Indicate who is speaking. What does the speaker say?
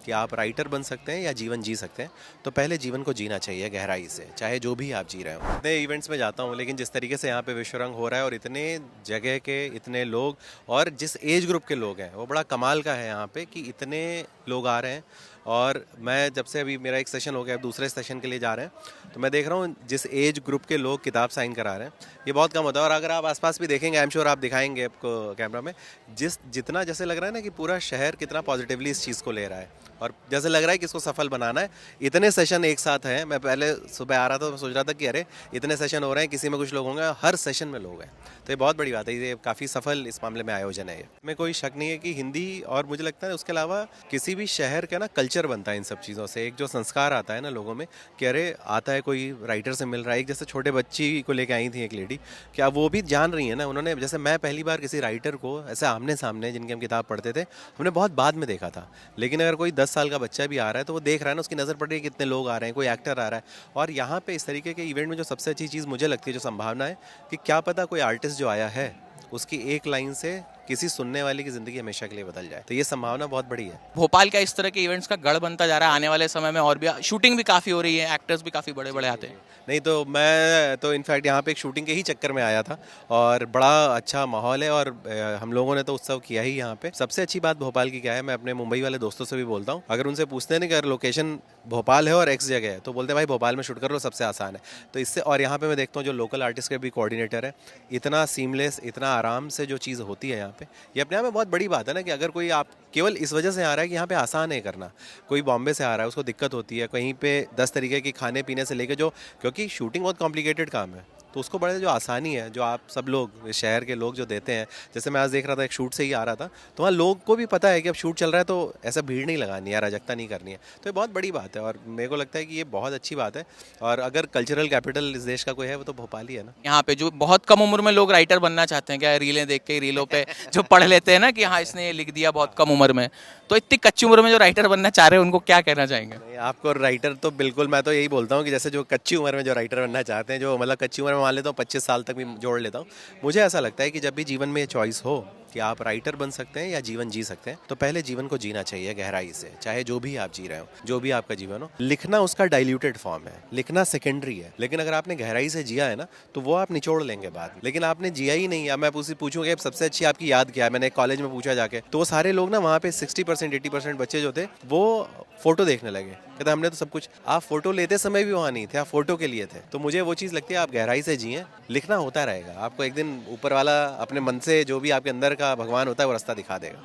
Speaker 1: कि आप राइटर बन सकते हैं या जीवन जी सकते हैं, तो पहले जीवन को जीना चाहिए गहराई से, चाहे जो भी आप जी रहे हो। इतने इवेंट्स में जाता हूँ, लेकिन जिस तरीके से यहाँ पे विश्वरंग हो रहा है और इतने जगह के इतने लोग और जिस एज ग्रुप के लोग हैं, वो बड़ा कमाल का है यहाँ पे कि इतने लोग आ रहे हैं। और मैं जब से अभी मेरा एक सेशन हो गया, अब दूसरे सेशन के लिए जा रहे हैं, तो मैं देख रहा हूँ जिस एज ग्रुप के लोग किताब साइन करा रहे हैं, ये बहुत कम होता है। और अगर आप आसपास भी देखेंगे, आई एम श्योर आप दिखाएंगे आपको कैमरा में, जितना जैसे लग रहा है ना कि पूरा शहर कितना पॉजिटिवली इस चीज़ को ले रहा है और जैसे लग रहा है कि इसको सफल बनाना है। इतने सेशन एक साथ हैं, मैं पहले सुबह आ रहा था तो मैं सोच रहा था कि अरे इतने सेशन हो रहे हैं, किसी में कुछ लोग होंगे, हर सेशन में लोग हैं, तो ये बहुत बड़ी बात है। ये काफ़ी सफल इस मामले में आयोजन है। ये में कोई शक नहीं है कि हिंदी, और मुझे लगता है उसके अलावा किसी भी शहर का ना कल्चर बनता है इन सब चीज़ों से। एक जो संस्कार आता है ना लोगों में कि अरे आता है कोई राइटर से मिल रहा है। एक जैसे छोटे बच्ची को लेके आई थी एक लेडी, क्या वो भी जान रही है ना, उन्होंने, जैसे मैं पहली बार किसी राइटर को ऐसे आमने सामने जिनकी हम किताब पढ़ते थे, हमने बहुत बाद में देखा था। लेकिन अगर कोई 10 साल का बच्चा भी आ रहा है तो वो देख रहा है ना, उसकी नज़र पड़ रही है कितने लोग आ रहे हैं, कोई एक्टर आ रहा है। और यहाँ पे इस तरीके के इवेंट में जो सबसे अच्छी चीज़ मुझे लगती है, जो संभावना है, कि क्या पता कोई आर्टिस्ट जो आया है उसकी एक लाइन से किसी सुनने वाले की ज़िंदगी हमेशा के लिए बदल जाए, तो ये संभावना बहुत बड़ी है।
Speaker 2: भोपाल का इस तरह के इवेंट्स का गढ़ बनता जा रहा है आने वाले समय में, और भी शूटिंग भी काफ़ी हो रही है, एक्टर्स भी काफ़ी बड़े बड़े आते हैं।
Speaker 1: नहीं तो मैं तो इनफैक्ट यहाँ पे एक शूटिंग के ही चक्कर में आया था, और बड़ा अच्छा माहौल है, और हम लोगों ने तो उत्सव किया ही यहाँ पे। सबसे अच्छी बात भोपाल की क्या है, मैं अपने मुंबई वाले दोस्तों से भी बोलता हूँ, अगर उनसे पूछते हैं ना कि अगर लोकेशन भोपाल है और एक्स जगह है, तो बोलते हैं भाई भोपाल में शूट कर लो, सबसे आसान है। तो इससे, और यहाँ पे मैं देखता हूँ जो लोकल आर्टिस्ट के भी कोऑर्डिनेटर है, इतना सीमलेस, इतना आराम से जो चीज़ होती है यहाँ पे, ये अपने आप में बहुत बड़ी बात है ना, कि अगर कोई आप केवल इस वजह से आ रहा है कि यहाँ पे आसान है करना, कोई बॉम्बे से आ रहा है उसको दिक्कत होती है, कहीं पे 10 तरीके की खाने पीने से लेके, जो, क्योंकि शूटिंग बहुत कॉम्प्लिकेटेड काम है, तो उसको बड़े जो आसानी है, जो आप सब लोग शहर के लोग जो देते हैं, जैसे मैं आज देख रहा था एक शूट से ही आ रहा था, तो वहाँ लोग को भी पता है कि अब शूट चल रहा है, तो ऐसा भीड़ नहीं लगानी है, अराजकता नहीं करनी है, तो ये बहुत बड़ी बात है। और मेरे को लगता है कि ये बहुत अच्छी बात है, और अगर कल्चरल कैपिटल इस देश का कोई है वो तो भोपाल ही है ना।
Speaker 2: यहाँ पे जो बहुत कम उम्र में लोग राइटर बनना चाहते हैं, क्या रीलें देख के, रीलों पे जो पढ़ लेते हैं ना कि हाँ इसने ये लिख दिया बहुत कम उम्र में, तो इतनी कच्ची उम्र में जो राइटर बनना चाह रहे हैं उनको क्या कहना चाहेंगे?
Speaker 1: नहीं, आपको राइटर तो बिल्कुल, मैं तो यही बोलता हूँ कि जैसे जो कच्ची उम्र में जो राइटर बनना चाहते हैं, जो मतलब कच्ची उम्र में मान लेता हूँ 25 साल तक भी जोड़ लेता हूँ, मुझे ऐसा लगता है कि जब भी जीवन में ये चॉइस हो कि आप राइटर बन सकते हैं या जीवन जी सकते हैं, तो पहले जीवन को जीना चाहिए गहराई से, चाहे जो भी आप जी रहे हो, जो भी आपका जीवन हो। लिखना उसका डाइल्यूटेड फॉर्म है, लिखना सेकेंडरी है, लेकिन अगर आपने गहराई से जिया है ना, तो वो आप निचोड़ लेंगे बाद में। लेकिन आपने जिया ही नहीं, या मैं पूछूंगा सबसे अच्छी आपकी याद क्या है, मैंने कॉलेज में पूछा जाके, तो वो सारे लोग ना वहाँ पे 60% 80% बच्चे जो थे, वो फोटो देखने लगे, कहते हमने तो सब कुछ, आप फोटो लेते समय भी वहाँ नहीं थे, आप फोटो के लिए थे। तो मुझे वो चीज़ लगती है, आप गहराई से जिए, लिखना होता रहेगा, आपको एक दिन ऊपर वाला अपने मन से जो भी आपके अंदर का भगवान होता है वो रास्ता दिखा देगा।